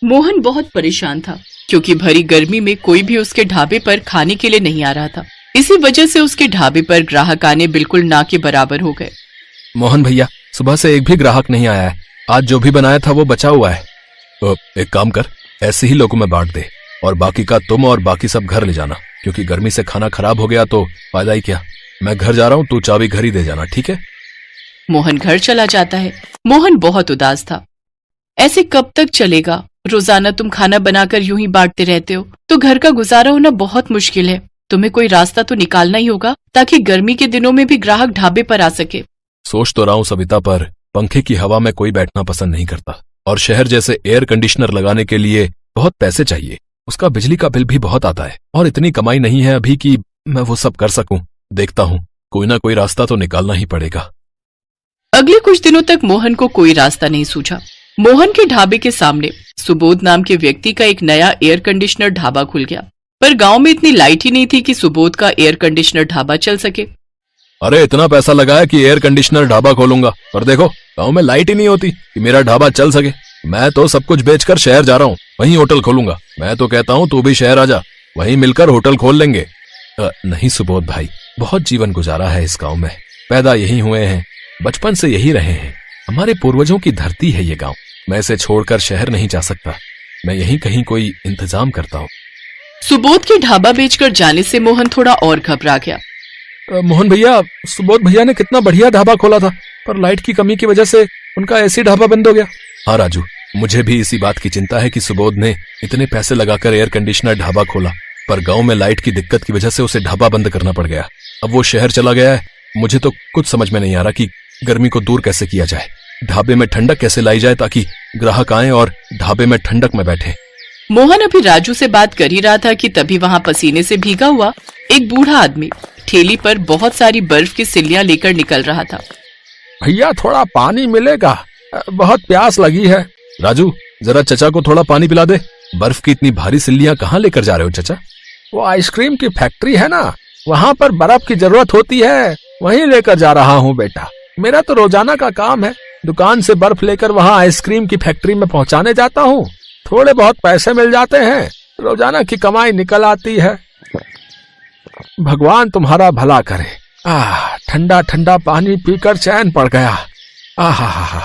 मोहन बहुत परेशान था क्योंकि भरी गर्मी में कोई भी उसके ढाबे पर खाने के लिए नहीं आ रहा था। इसी वजह से उसके ढाबे पर ग्राहक आने बिल्कुल ना के बराबर हो गए। मोहन भैया, सुबह से एक भी ग्राहक नहीं आया है। आज जो भी बनाया था वो बचा हुआ है। एक काम कर, ऐसे ही लोगों में बांट दे और बाकी का तुम और बाकी सब घर ले जाना, क्योंकि गर्मी से खाना खराब हो गया तो फायदा ही क्या। मैं घर जा रहा हूँ, तू चाबी घर ही दे जाना, ठीक है? मोहन घर चला जाता है। मोहन बहुत उदास था। ऐसे कब तक चलेगा? रोजाना तुम खाना बनाकर यूं ही बांटते रहते हो तो घर का गुजारा होना बहुत मुश्किल है। तुम्हें कोई रास्ता तो निकालना ही होगा ताकि गर्मी के दिनों में भी ग्राहक ढाबे पर आ सके। सोच तो रहा हूँ सविता, पर पंखे की हवा में कोई बैठना पसंद नहीं करता और शहर जैसे एयर कंडीशनर लगाने के लिए बहुत पैसे चाहिए। उसका बिजली का बिल भी बहुत आता है और इतनी कमाई नहीं है अभी कि मैं वो सब कर सकूं। देखता हूँ, कोई ना कोई रास्ता तो निकालना ही पड़ेगा। अगले कुछ दिनों तक मोहन को कोई रास्ता नहीं सूझा। मोहन के ढाबे के सामने सुबोध नाम के व्यक्ति का एक नया एयर कंडीशनर ढाबा खुल गया, पर गांव में इतनी लाइट ही नहीं थी कि सुबोध का एयर कंडीशनर ढाबा चल सके। अरे इतना पैसा लगाया कि एयर कंडीशनर ढाबा खोलूंगा, पर देखो गांव में लाइट ही नहीं होती कि मेरा ढाबा चल सके। मैं तो सब कुछ बेचकर शहर जा रहा हूँ, वहीं होटल खोलूंगा। मैं तो कहता हूँ तू भी शहर आजा, वहीं मिलकर होटल खोल लेंगे। नहीं सुबोध भाई, बहुत जीवन गुजारा है इस गांव में। पैदा यहीं हुए हैं, बचपन से यही रहे हैं। हमारे पूर्वजों की धरती है ये गांव। मैं इसे छोड़कर शहर नहीं जा सकता। मैं यहीं कहीं कोई इंतजाम करता हूँ। सुबोध के ढाबा बेचकर जाने से मोहन थोड़ा और घबरा गया। मोहन भैया, सुबोध भैया ने कितना बढ़िया ढाबा खोला था, पर लाइट की कमी की वजह से उनका ऐसी ढाबा बंद हो गया। हाँ राजू, मुझे भी इसी बात की चिंता है कि सुबोध ने इतने पैसे लगाकर एयर कंडीशनर ढाबा खोला, पर गांव में लाइट की दिक्कत की वजह से उसे ढाबा बंद करना पड़ गया। अब वो शहर चला गया है। मुझे तो कुछ समझ में नहीं आ रहा कि गर्मी को दूर कैसे किया जाए, ढाबे में ठंडक कैसे लाई जाए ताकि ग्राहक आए और ढाबे में ठंडक में बैठे। मोहन अभी राजू से बात कर ही रहा था कि तभी वहाँ पसीने से भीगा हुआ एक बूढ़ा आदमी ठेली पर बहुत सारी बर्फ की सिल्लियां लेकर निकल रहा था। भैया थोड़ा पानी मिलेगा, बहुत प्यास लगी है। राजू, जरा चचा को थोड़ा पानी पिला दे। बर्फ की इतनी भारी सिल्लियां कहाँ लेकर जा रहे हो चचा? वो आइसक्रीम की फैक्ट्री है ना, वहाँ पर बर्फ की जरूरत होती है, वहीं लेकर जा रहा हूँ बेटा। मेरा तो रोजाना का काम है, दुकान से बर्फ लेकर वहाँ आइसक्रीम की फैक्ट्री में पहुँचाने जाता हूँ। थोड़े बहुत पैसे मिल जाते हैं, रोजाना की कमाई निकल आती है। भगवान तुम्हारा भला करे। ठंडा ठंडा पानी पीकर चैन पड़ गया। आहा।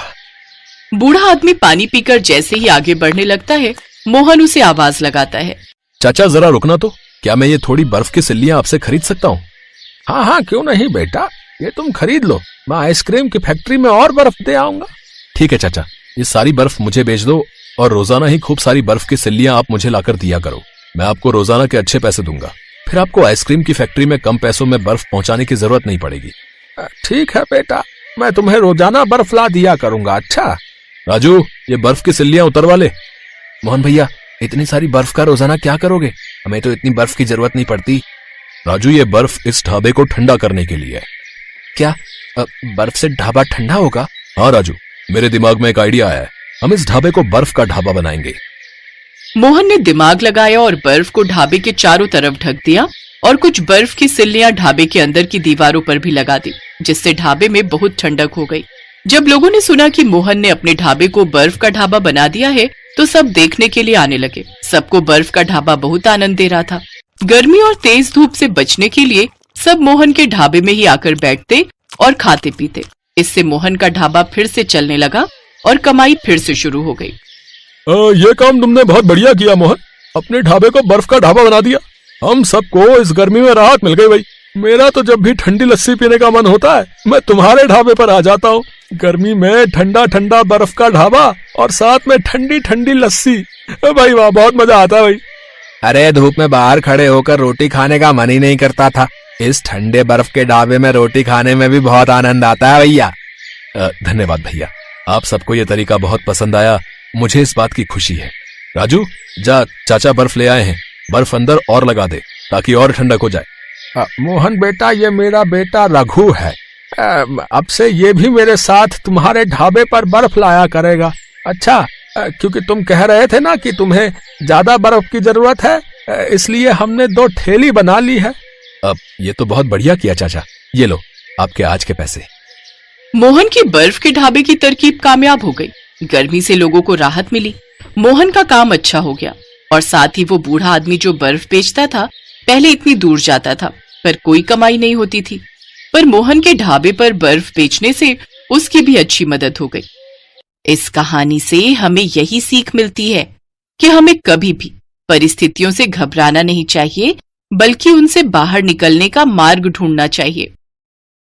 बूढ़ा आदमी पानी पीकर जैसे ही आगे बढ़ने लगता है, मोहन उसे आवाज लगाता है। चाचा जरा रुकना तो, क्या मैं ये थोड़ी बर्फ की सिल्लियां आपसे खरीद सकता हूँ? हाँ, क्यों नहीं बेटा, ये तुम खरीद लो, मैं आइसक्रीम की फैक्ट्री में और बर्फ दे आऊंगा। ठीक है चाचा, ये सारी बर्फ मुझे बेच दो और रोजाना ही खूब सारी बर्फ की सिल्लियां आप मुझे लाकर दिया करो। मैं आपको रोजाना के अच्छे पैसे दूंगा, फिर आपको आइसक्रीम की फैक्ट्री में कम पैसों में बर्फ पहुंचाने की जरूरत नहीं पड़ेगी। ठीक है बेटा, मैं तुम्हें रोजाना बर्फ ला दिया करूंगा। अच्छा राजू, ये बर्फ की सिल्लियां उतरवा ले। मोहन भैया, इतनी सारी बर्फ का रोजाना क्या करोगे? हमें तो इतनी बर्फ की जरूरत नहीं पड़ती। राजू, ये बर्फ इस ढाबे को ठंडा करने के लिए है। क्या बर्फ से ढाबा ठंडा होगा? हाँ राजू, मेरे दिमाग में एक आइडिया आया है। हम इस ढाबे को बर्फ का ढाबा बनाएंगे। मोहन ने दिमाग लगाया और बर्फ को ढाबे के चारों तरफ ढक दिया और कुछ बर्फ की सिल्लियां ढाबे के अंदर की दीवारों पर भी लगा दी, जिससे ढाबे में बहुत ठंडक हो गई। जब लोगों ने सुना कि मोहन ने अपने ढाबे को बर्फ का ढाबा बना दिया है, तो सब देखने के लिए आने लगे। सबको बर्फ का ढाबा बहुत आनंद दे रहा था। गर्मी और तेज धूप से बचने के लिए सब मोहन के ढाबे में ही आकर बैठते और खाते पीते। इससे मोहन का ढाबा फिर से चलने लगा और कमाई फिर से शुरू हो गई। ये काम तुमने बहुत बढ़िया किया मोहन, अपने ढाबे को बर्फ का ढाबा बना दिया। हम सबको इस गर्मी में राहत मिल गई भाई। मेरा तो जब भी ठंडी लस्सी पीने का मन होता है, मैं तुम्हारे ढाबे पर आ जाता हूँ। गर्मी में ठंडा ठंडा बर्फ का ढाबा और साथ में ठंडी ठंडी लस्सी, भाई वाह, बहुत मजा आता है भाई। अरे धूप में बाहर खड़े होकर रोटी खाने का मन ही नहीं करता था, इस ठंडे बर्फ के ढाबे में रोटी खाने में भी बहुत आनंद आता है भैया। धन्यवाद भैया, आप सबको ये तरीका बहुत पसंद आया, मुझे इस बात की खुशी है। राजू, जा, चाचा बर्फ ले आए हैं, बर्फ अंदर और लगा दे ताकि और ठंडक हो जाए। मोहन बेटा, ये मेरा बेटा रघु है, अब से ये भी मेरे साथ तुम्हारे ढाबे पर बर्फ लाया करेगा। अच्छा, क्योंकि तुम कह रहे थे ना कि तुम्हें ज्यादा बर्फ की जरूरत है, इसलिए हमने 2 ठेली बना ली है। अब ये तो बहुत बढ़िया किया चाचा, ये लो आपके आज के पैसे। मोहन की बर्फ के ढाबे की तरकीब कामयाब हो गई। गर्मी से लोगों को राहत मिली मोहन का काम अच्छा हो गया और साथ ही वो बूढ़ा आदमी जो बर्फ बेचता था, पहले इतनी दूर जाता था पर कोई कमाई नहीं होती थी, पर मोहन के ढाबे पर बर्फ बेचने से उसकी भी अच्छी मदद हो गई। इस कहानी से हमें यही सीख मिलती है कि हमें कभी भी परिस्थितियों से घबराना नहीं चाहिए, बल्कि उनसे बाहर निकलने का मार्ग ढूंढना चाहिए।